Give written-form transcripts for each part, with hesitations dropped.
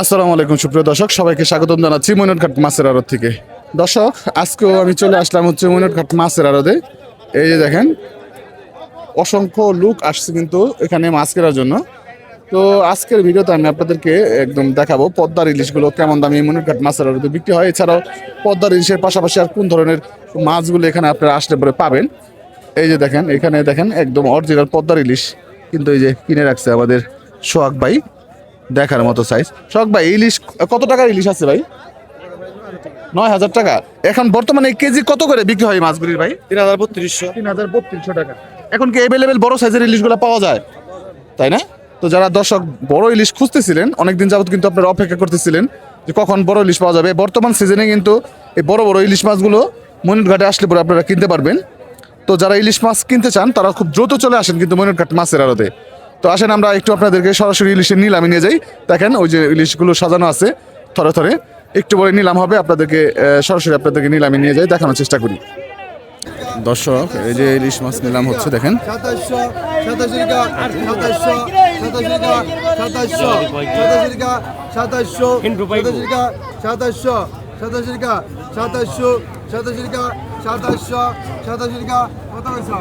আসসালামু আলাইকুম সুপ্রিয় দর্শক, সবাইকে স্বাগতম জানাচ্ছি মইনুটঘাট মাছের আড়ত থেকে। দর্শক, আজকেও আমি চলে আসলাম হচ্ছে মইনুটঘাট মাছের আড়তে। এই যে দেখেন, অসংখ্য লোক আসছে কিন্তু এখানে মাছ কেনার জন্য। তো আজকের ভিডিওতে আমি আপনাদেরকে একদম দেখাবো পদ্মার ইলিশগুলো কেমন দামে মইনুটঘাট মাছের আড়তে বিক্রি হয়, এছাড়াও পদ্মার ইলিশের পাশাপাশি আর কোন ধরনের মাছগুলো এখানে আপনারা আসলে পরে পাবেন। এই যে দেখেন, এখানে দেখেন একদম অরিজিনাল পদ্মার ইলিশ কিন্তু এই যে কিনে রাখছে আমাদের সোহাগ ভাই, দেখার মতো সাইজ। সোহাগ ভাই, ইলিশ কত টাকার ইলিশ আছে ভাই? 9,000 টাকা। এখন বর্তমানে কেজি কত করে বিক্রি হয় মাছগুলির ভাই? 3,3200। 3,3200 টাকা। এখন কি অ্যাভেলেবেল বড় সাইজের ইলিশগুলো পাওয়া যায়, তাই না? তো যারা দর্শক বড় ইলিশ খুঁজতেছিলেন, অনেকদিন যাবত কিন্তু আপনারা অপেক্ষা করতেছিলেন যে কখন বড় ইলিশ পাওয়া যাবে। বর্তমান সিজনে কিন্তু এই বড় বড় ইলিশ মাছগুলো মইনুটঘাটে আসলে পরে আপনারা কিনতে পারবেন। তো যারা ইলিশ মাছ কিনতে চান তারা খুব দ্রুত চলে আসেন কিন্তু মইনুটঘাট মাছের আড়তে। তো আসেন আমরা একটু আপনাদেরকে সরাসরি ইলিশের নিলামে নিয়ে যাই। দেখেন ওই যে ইলিশগুলো সাজানো আছে থরে থরে, একটু পরে নিলাম হবে, আপনাদেরকে সরাসরি আপনাদেরকে নিলামে নিয়ে যাই, দেখানোর চেষ্টা করি। দর্শক, এই যে ইলিশ মাছ নিলাম হচ্ছে দেখেন। 2700, 27 টাকা, 2700, 27 টাকা, 2700, 27 টাকা, 2700, 27 টাকা, 2700, 27 টাকা, 2700, 27 টাকা, 2700, 27 টাকা, কত হয়েছে?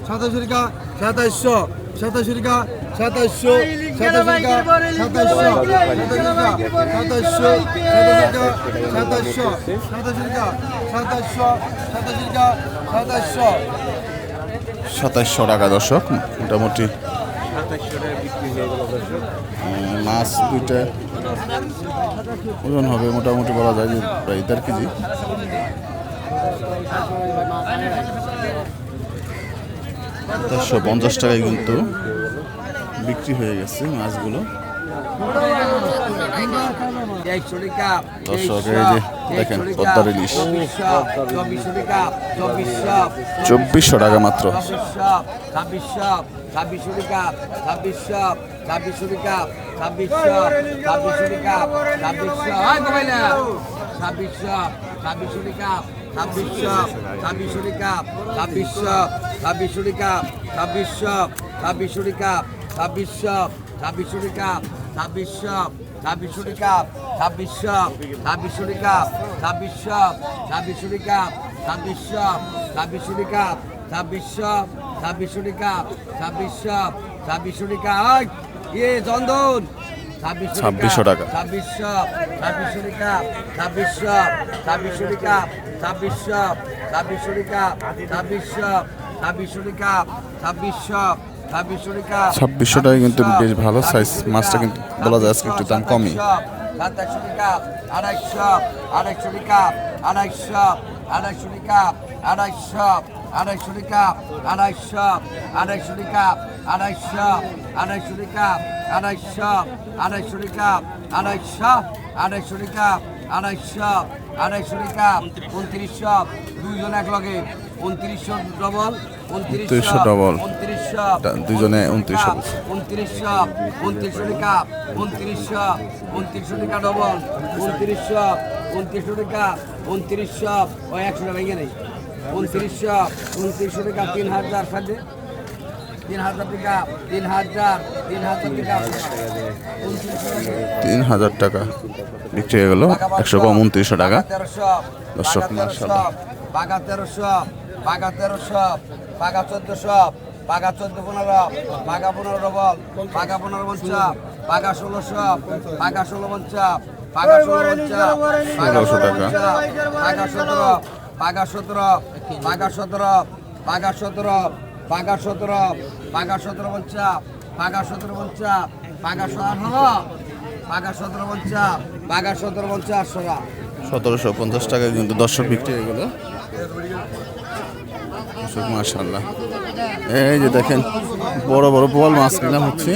27 টাকা, 2700, 27 টাকা, 2700, 27 টাকা, 2700, 27 টাকা, 2700, 27 টাকা, 2700, 27 টাকা, 2700, 27 টাকা, 2700। 2700 টাকা দর্শক, মোটামুটি মাছ দুইটা ওজন হবে মোটামুটি বলা যায় যে প্রায় 1.5 কেজি। $750 টাকায় কিন্তু বিক্রি হয়ে গেছে মাছগুলো। দর্শক, এই যে দেখেন পদ্মার ইলিশ 2400 টাকা মাত্র। 2600 টাকা, 2600 টাকা, 2600 টাকা, 2600 টাকা, 2600 টাকা, 2600 টাকা, 2600 টাকা, 2600 টাকা, 2600 টাকা, 2600 টাকা, 2600 টাকা, 2600 টাকা, 2600 টাকা, 2600 টাকা, ইয়ে চন্দন 2600 টাকা। 2600 টাকা, 2600 টাকা, 2600 টাকা, 2600 টাকা, 2600 টাকা, 2600 টাকা কিন্তু বেশ ভালো সাইজ মাছটা, কিন্তু বলা যায় আজকে একটু দাম কমই। 2700 টাকা, 250 টাকা, 250 টাকা, 250 টাকা, 250 টাকা, 250 টাকা, 250 টাকা, 250 টাকা, 250 টাকা, 2900, দুইজন এক লগে 2900 ডবল, 2900 ডবল, 2900 দুইজনে 2900। 2900 টাকা, 2900 টাকা ডবল, 2900 টাকা, 2900 ওই 100 টাকা ভেঙে নেই, 2900 টাকা, 3000 সাথে 3000 টাকা, 3000 টাকা, 3000 টাকা বিক্রি হয়ে গেল, 100 কম 2900 টাকা। 1300, দর্শক, মাশাআল্লাহ। বাঘা 1300, বাঘা 1300, বাঘা 1400, বাঘা 14-15, বাঘা 15 ডবল, বাঘা 15 50, বাঘা 1600, বাঘা 16 50, বাঘা 16 50, বাঘা 1600 টাকা। বাঘা 17, বাঘা 17, বাঘা 17, বাঘা 17, বাঘা 17, বাঘা 17 50, বাঘা 17 50, বাঘা 17, বাঘা 17 50, বাঘা 17 50 টাকা। 1750 টাকায় কিন্তু দর্শক বিক্রি হয়ে গেল। দর্শক, মাশাআল্লাহ, এই যে দেখেন বড় বড় বোয়াল মাছ কিনা হচ্ছে।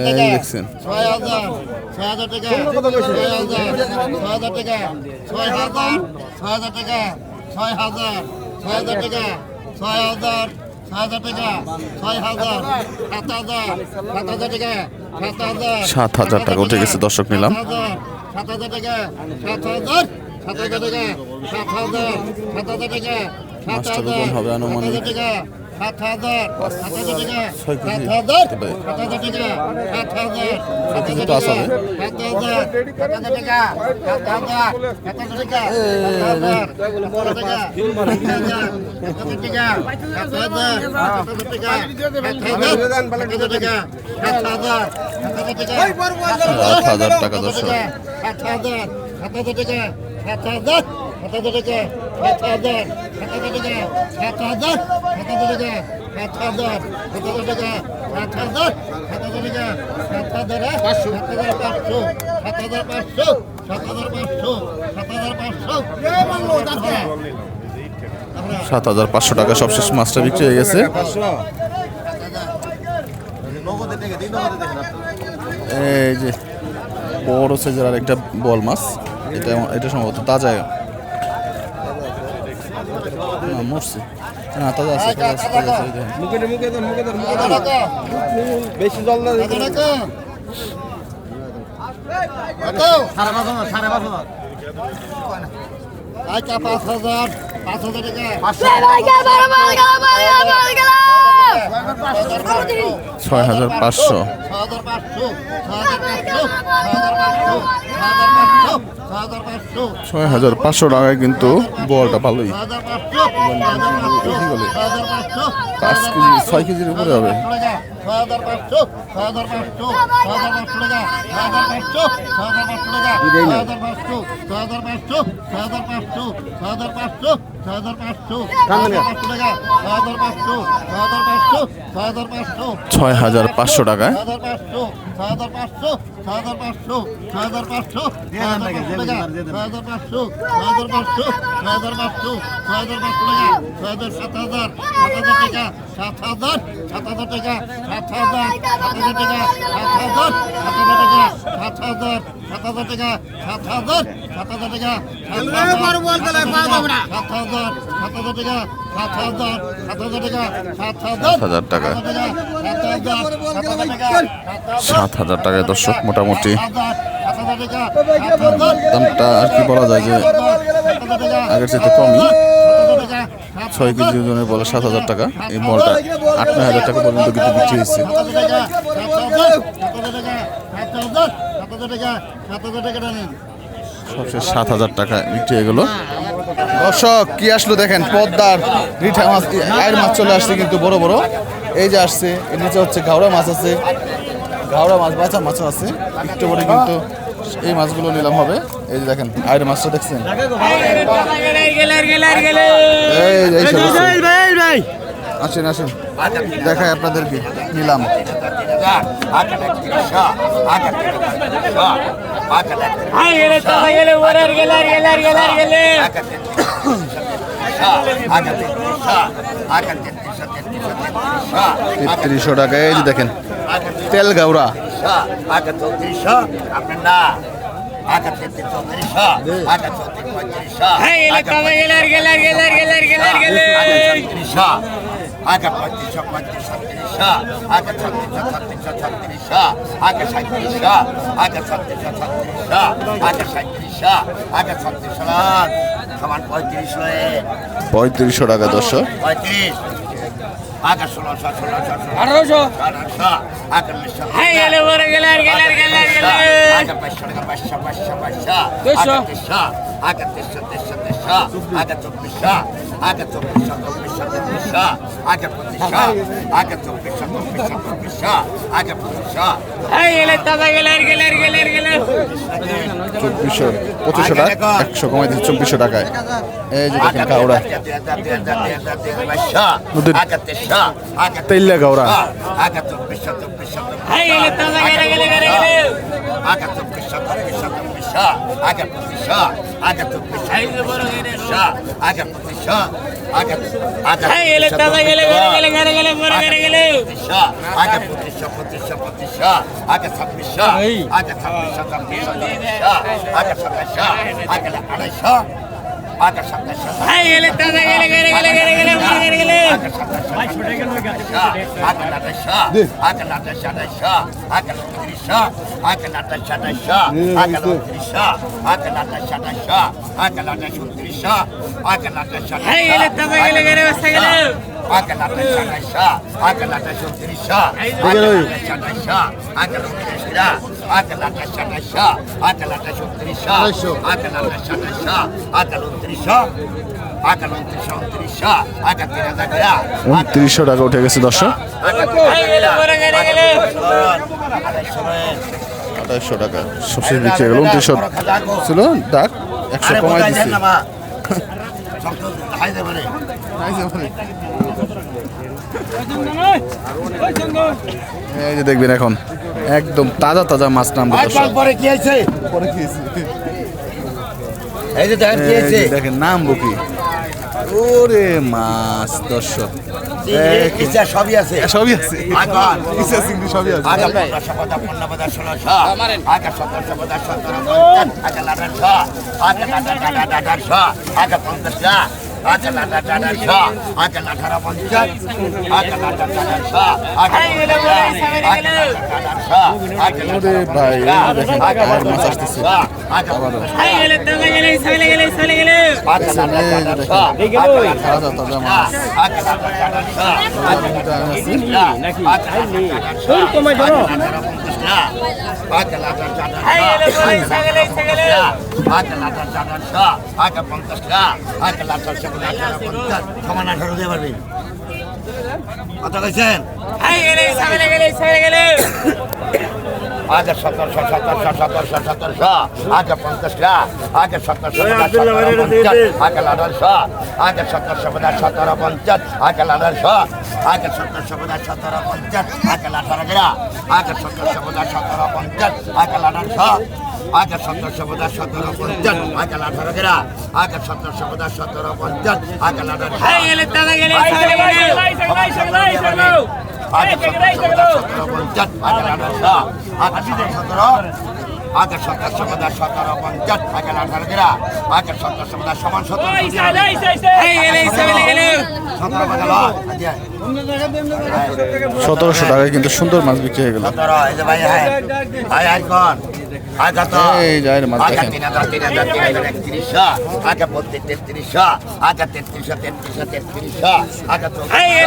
এই দেখছেন, 6,000 টাকা, 6,000 টাকা, 6,000 টাকা, 6,000 টাকা, 6,000 টাকা, 6,000, 7,000 টাকা, 7,000 টাকা উঠে গেছে দর্শক, নিলাম। 7,000 টাকা, 7,000 টাকা, 7,000 টাকা, মাছটার ওজন হবে আনুমানিক 7,000 7,000 টাকা 6 কেজি 7,000 হতে পারে। 7,000 টাকা 7,000 কেজি তো আছে 7,000 7,000 টাকা 7,000 7,000 টাকা 7,000 টাকা 7,000 টাকা দর্শক। 7,000 টাকা 7,000 টাকা 7,000 টাকা 7,000 টাকা 7,000 টাকা 7,000 টাকা 7,500 7,500 7,500 টাকা সবশেষ মাছটা বিক্রি হয়ে গেছে। এই যে বড় সাইজের আর একটা বল মাছ, এটা সম্ভবত তাজা না মরছে না তাজা আছে তাজা আছে, এই দেখেন। বেশি জল না আচ্ছা 5,000 5,000 টাকা 6,500 6,500 টাকায় কিন্তু বলটা ভালোই, 5 কেজি 6 কেজির উপরে হবে। 6,500 টাকায়7,000 টাকায় দর্শক মোটামুটি দামটা আর কি বলা যায় যে আগের চাইতে কমই। 6 কেজি ওজনের বলে 7,000 টাকা, এই বলটা 8,000 টাকা পর্যন্ত কিন্তু বিক্রি হয়েছে। সবশেষ 7,000 টাকা বিক্রি হয়ে গেল। দর্শক কি আসলো দেখেন, পদ্মার রিঠা মাছ, আয়ের মাছ চলে আসছে কিন্তু বড় বড়। এই যে আসছে, এর নিচে হচ্ছে ঘাওড়া মাছ আছে, ঘাওড়া মাছ বাঁচা মাছও আছে একটু বড়, কিন্তু এই মাছগুলো নিলাম হবে। এই যে দেখেন আয়ের মাছটা দেখছেন, এই সব আছে। আসেন আসেন দেখাই আপনাদেরকে, নিলাম তেত্রিশশো টাকায়। এই যে দেখেন তেল গাউরা, পঁয়ত্রিশশো টাকা দর্শক। 2500 টাকা 100 কমাই দিচ্ছে 2400 টাকায়। এই যে দেখেন গাউরা, তেল্লা গাউরা, আগে লাটা 2700 আগে লাটা 3700 আগে লাটা 2700 আগে লাটা 2900 আগে লাটা 2700 আগে লাটা 3700 আগে লাটা 2700 আগে 2900 আগে 2900 আগে 3000 টাকা 2900 টাকা উঠে গেছে দর্শক। 2800 টাকা সবশেষ বিক্রি হয়ে গেল। 2900 ছিল, ডাক 100 কমাই দিচ্ছে। এই যে দেখবেন এখন একদম তাজা তাজা মাছ নামবে দর্শক। পরে কি হয়েছে পরে কি হয়েছে? এই যে দেখেন কি এই হয়েছে যে দেখেন নামবো কি, ওরে মাছ দর্শক কিসা সবই আছে সবই আছে, আগান কিসা চিংড়ি সবই আছে। আগে 15 15 16 আগে 17 17 আগে লাটার আগে লাটার আগে 50 আগে লাটার আগে লাটার 50 আগে লাটার আগে ওরে ভাই দেখেন আর মাছ আসতেছে আবার তাজা তাজা মাছ। আগে 1700 আগে 50 আগে 1700 আগে লাডার আগে 1700 50 আগে লাডার আগে 1700 50 আগে লাডার গেরা আগে 1700 50 আগে লাডার আগে 1700 50 আগে লাডার গেরা আগে 1700 50 আগে লাডার আগে 17 50 আগে লাডার আগে 17 আগে 17 50 আগে লাডার গেরা আগে 17 সমান 1700 টাকায় কিন্তু সুন্দর মাছ বিক্রি হয়ে গেল। এই যে ভাই আয় আয় কোন আগে তো এই যায় মাছ আগে দেখেন 3000 আগে 3300 আগে 3300 আগে তো আগে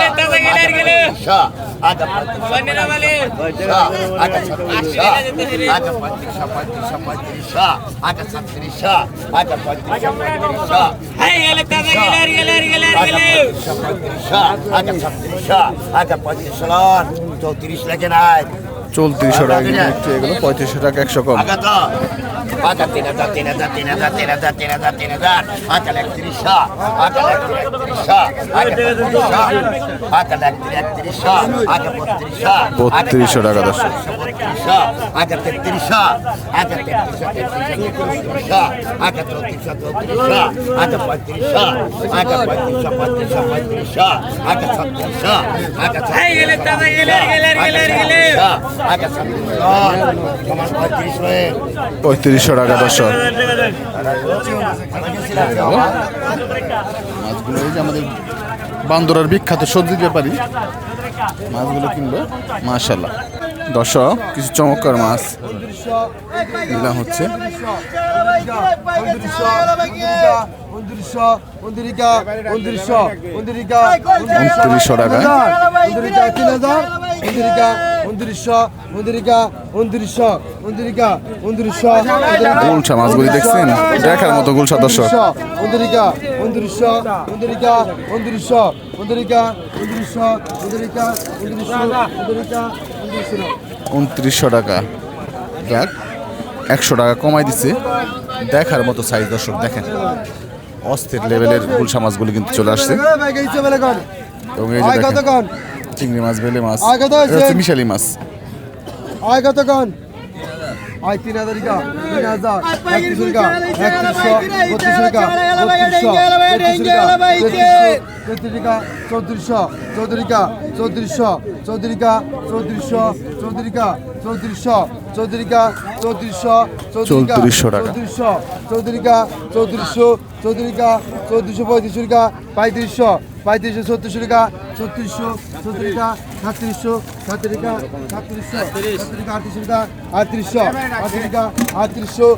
34 লাগে নাই 3400 টাকা কিন্তু বিক্রি হয়ে গেল। 3500 টাকা 100 কম। আগে তো আগে 3000 আগে 3100 আগে 3100 আগে 3200 আগে 3100 আগে 3200 টাকা দর্শক। আগে 3300 আগে 3300 আগে 3400 আগে 3500 আগে 3500 আগে 3600 আগে 3500 টাকা দর্শক। মাছগুলো এই যে আমাদের বান্দরার বিখ্যাত সবজি ব্যাপারী মাছগুলো কিনলো মাশাআল্লাহ। দর্শক কিছু চমৎকার মাছ নিলাম হচ্ছে। 2900 টাকা। গুলশা মাছগুলি দেখছেন, দেখার মতো গুলশা দর্শক। 2900 টাকা, যাক 100 টাকা কমাই দিচ্ছে। দেখার মতো সাইজ দর্শক, দেখেন অস্থির লেভেলের গুলশা মাছগুলি কিন্তু চলে আসছে। এবং এই যে দেখেন চিংড়ি মাছ, বেলে মাছ, এটা হচ্ছে মিশালি মাছ। আয় কতক্ষণ আয় 3000 টাকা 3000 3100 টাকা 3100 3200 টাকা 3200 3400 টাকা 3400 টাকা 3400 টাকা 3400 টাকা 3400 3400 টাকা 3400 টাকা 3400 টাকা 3435 টাকা 3500 3500 70 টাকা 3600 টাকা 3700 37 37 3800 3800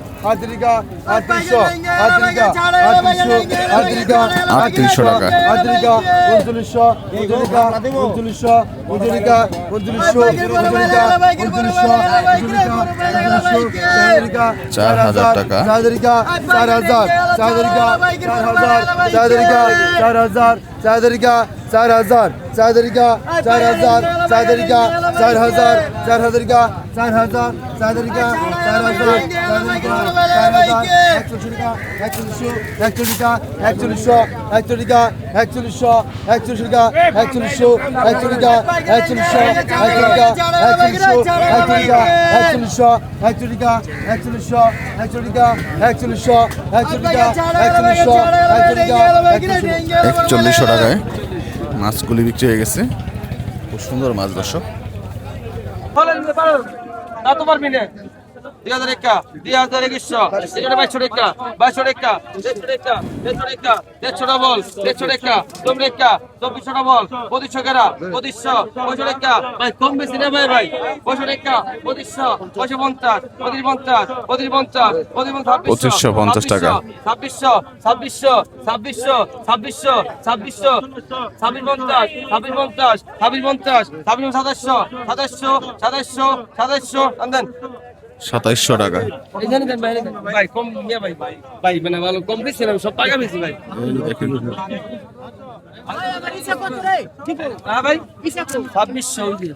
4100 টাকায় মাছগুলি বিক্রি হয়ে গেছে। খুব সুন্দর মাছ দর্শক। দুই হাজার একা 2100 2200 টাকা 2200 টাকা 150 টাকা 150 ডবল 150 টাকা 24 টাকা 2400 ডবল 2500 টাকা 2500 2500 টাকা ভাই কম বেশি না ভাই ভাই 2500 টাকা 2500 2550 2550 2550 2550 টাকা 2600 2600 2600 2600 2600 2650 2650 2650 2700 2700 2700 and then 2700 টাকা। এখানে দেন ভাই ভাই কম নিয়ে ভাই ভাই মানে ভালো কম বেশি না সব টাকা বেশি ভাই এই যে দেখেন হ্যাঁ ভাই 2600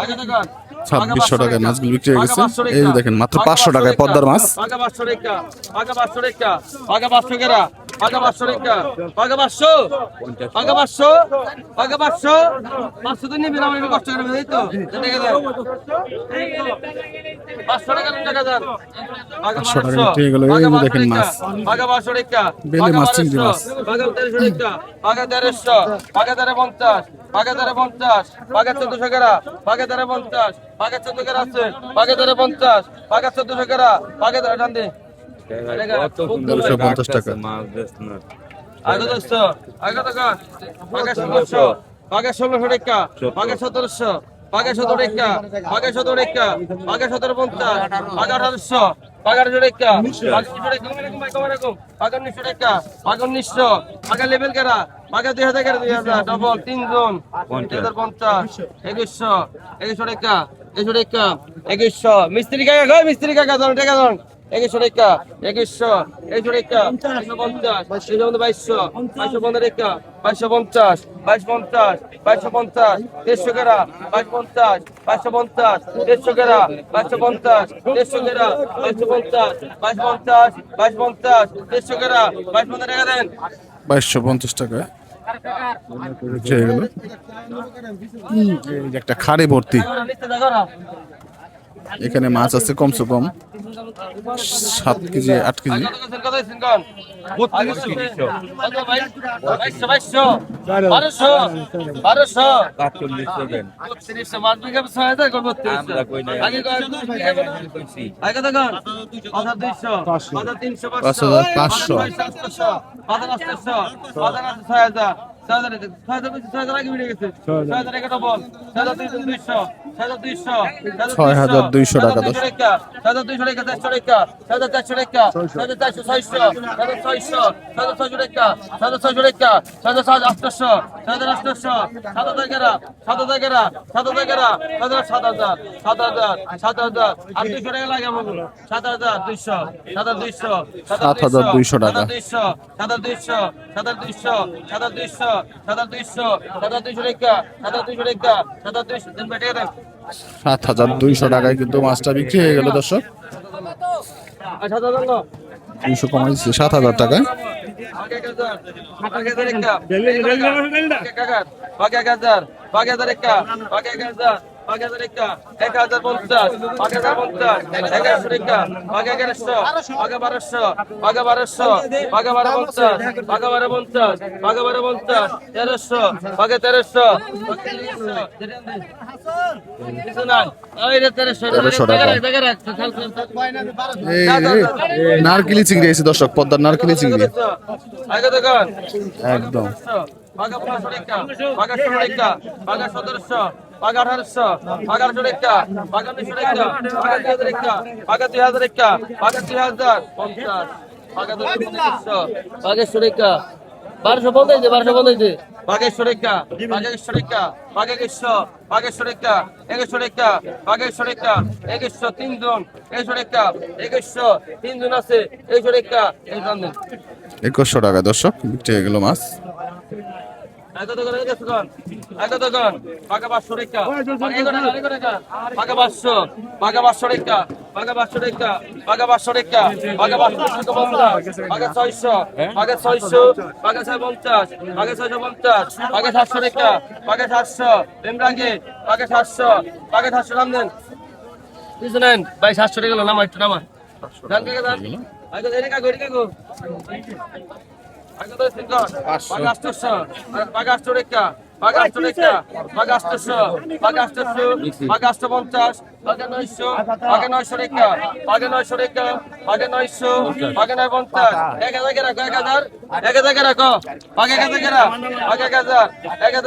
আগে টাকা 2600 টাকায় মাছগুলি বিক্রি হয়ে গেছে। এই যে দেখেন মাত্র 500 টাকায় পদ্মার মাছ। আগা 500 টাকা আগা 500 টাকা আগা 500 টাকা আগা 500 টাকা আগা 500 আগা 500 আগা 500 500 দিন নিবি না আমি কষ্ট করে দেই তো টাকা দেন 500 টাকা দেন আগা 500 টাকা বিক্রি হয়ে গেল। এই যে দেখেন মাছ আগা 500 টাকা বেলে মাছ, চিংড়ি মাছ। আগা 1300 টাকা আগা 1300 আগা 1350 আগা 1350 আগা 1400 টাকা আগা 1350 আগা 14 টাকা আছে আগা 1350 আগা 1400 টাকা আগা টান দে 1550 টাকা। আগা 200 আগা টাকা আগা 1600 আগা 1600 টাকা আগা 1700 আগা 17 টাকা আগা 17 টাকা আগা 1750 আগা 1800 আগা 1800 টাকা আগা 1900 টাকা আগা 1900 আগা লেভেল করা আগা 2000 টাকা 2000 ডবল 3 জন 2050 2100 2100 টাকা 2100 টাকা 2100 মিস্ত্রি কাকা গো মিস্ত্রি কাকা দাও টাকা দাও 2100 টাকা 2100 টাকা 150 2200 2250 টাকা 2250 2250 2250 150 টাকা 2250 2250 150 টাকা 2250 150 টাকা 2250 2250 2250 150 টাকা 2250 টাকা দেন 2250 টাকা বিক্রি হয়ে গেল। এই যে একটা খাড়ি ভর্তি। এখানে মাছ আছে কমসে কম 7 কেজি 8 কেজি। টাকায় কিন্তু মাছটা বিক্রি হয়ে গেল দর্শক। 200 কমাই দিচ্ছে 7000 টাকায়। বাঘে 1050 বাঘে 1050 1100 টাকা বাঘে 1100 বাঘে 1200 বাঘে 1200 বাঘে 1250 বাঘে 1250 বাঘে 1250 1300 বাঘে 1300 কিছু নাই ওই রে 1300 টাকা। এই নারকেলি চিংড়ি এসে দর্শক, পদ্মার নারকেলি চিংড়ি আগে দোকান একদম। বাঘা 1500 টাকা বাঘা 16 টাকা বাঘা 1700 বাঘা 1800 বাঘা 1800 টাকা বাঘা 1900 টাকা বাঘা 2000 টাকা বাঘা 2000 টাকা বাঘা 3050 বাঘা 2500 বাঘা 100 টাকা 1250 দে বাঘা 100 টাকা বাঘা 100 টাকা বাঘা 100 বাঘা 100 টাকা 100 টাকা বাঘা 100 টাকা 100 তিনজন 100 টাকা 100 তিনজন আছে 100 টাকা এই দাম দেন 2100 টাকা দর্শক বিক্রি হয়ে গেল মাছ। এত দোকান বাঘা 500 টাকা বাঘা 500 বাঘা 500 টাকা বাঘা 500 টাকা বাঘা 500 টাকা বাঘা 550 বাঘা 600 বাঘা 600 বাঘা 650 বাঘা 650 বাঘা 700 টাকা বাঘা 700 বেমরাগে বাঘা 700 বাঘা 700 নাম দেন কিছু নেন ভাই 700 টাকা নামা একটু নামা দান কে দান আগে এদিকে গো আগে তো সিঙ্গল বাঘা 800 বাঘা 800 টাকা বাঘা 800 টাকা বাঘা 800 বাঘা 800 বাঘা 850 বাঘা 900 বাঘা 900 টাকা বাঘা 900 টাকা বাঘা 900 বাঘা 950 1000 রাখো বাঘা 1000 রাখো বাঘা 1000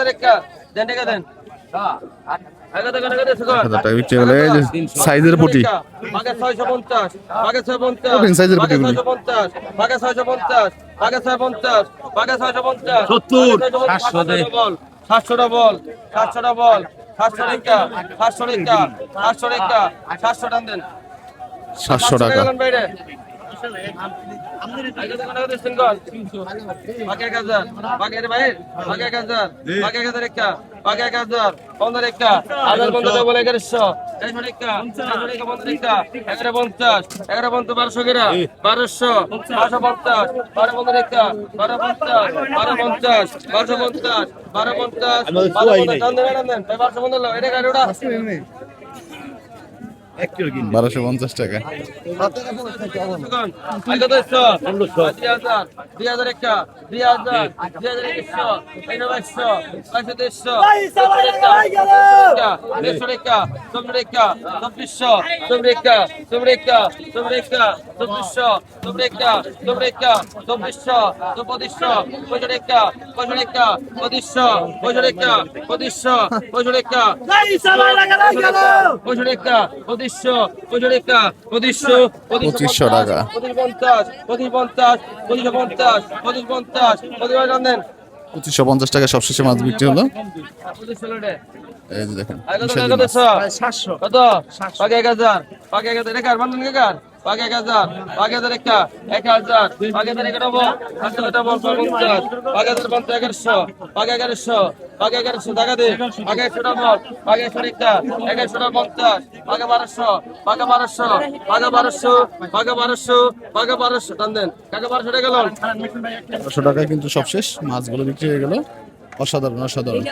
টাকা দেন টাকা দেন আগে তো 1000 টাকা বিক্রি হলে এই যে সাইজের পুটি বাঘা 650 বাঘা 650 ওপেন সাইজের পুটি গুলি। বাঘা 650 বাঘা 650 বাঘা 650 70 700 দে 700 ডবল 700 ডবল 700 টাকা 700 টাকা 700 টাকা 700 টাকা দেন 700 টাকা। বাইরে আগে তো কোন দিছেন গল বাঘা 1000 বাঘা রে ভাই বাঘা 1000 বাঘা 1000 টাকা বাঘা 1000 15 টাকা 1000 15 বলে 1100 100 টাকা 100 টাকা 15 টাকা 1150 1150 1200 টাকা 1200 1250 12 টাকা 1250 1250 1250 1250 দান দেন ভাই 1250 লো এটা গাড়ি ওটা 1250 টাকা। আগে তো 2000 2000 টাকা 2000 2100 2100 2200 100 টাকা 100 টাকা 2400 টাকা 2400 টাকা 2400 টাকা 2400 টাকা 2500 টাকা 2500 টাকা 2500 টাকা 2500 টাকা 2500 টাকা 2500 টাকা। 2550 টাকা সবশেষে মাছ বিক্রি হলো। এই যে দেখেন বিশাল মাছ। কত বাঘে 1000 বাঘে 1000 টাকা বান্ধন কাকার বাঘে 1000 বাঘে 1000 টাকা 1000 বাঘে 1000 টাকা ডবল 1000 ডবল 50 বাঘে 50 1100 বাঘে 1100 বাঘে 1100 টাকা দে বাঘে 100 ডবল বাঘে 100 টাকা 1100 50 বাঘে 1200 বাঘে 1200 বাঘে 1200 বাঘে 1200 বাঘে 1200 টান দেন কাকা 1200 টাকা লোন 1200 টাকায় কিন্তু সবশেষ মাছগুলো বিক্রি হয়ে গেল। অসাধারণ অসাধারণ।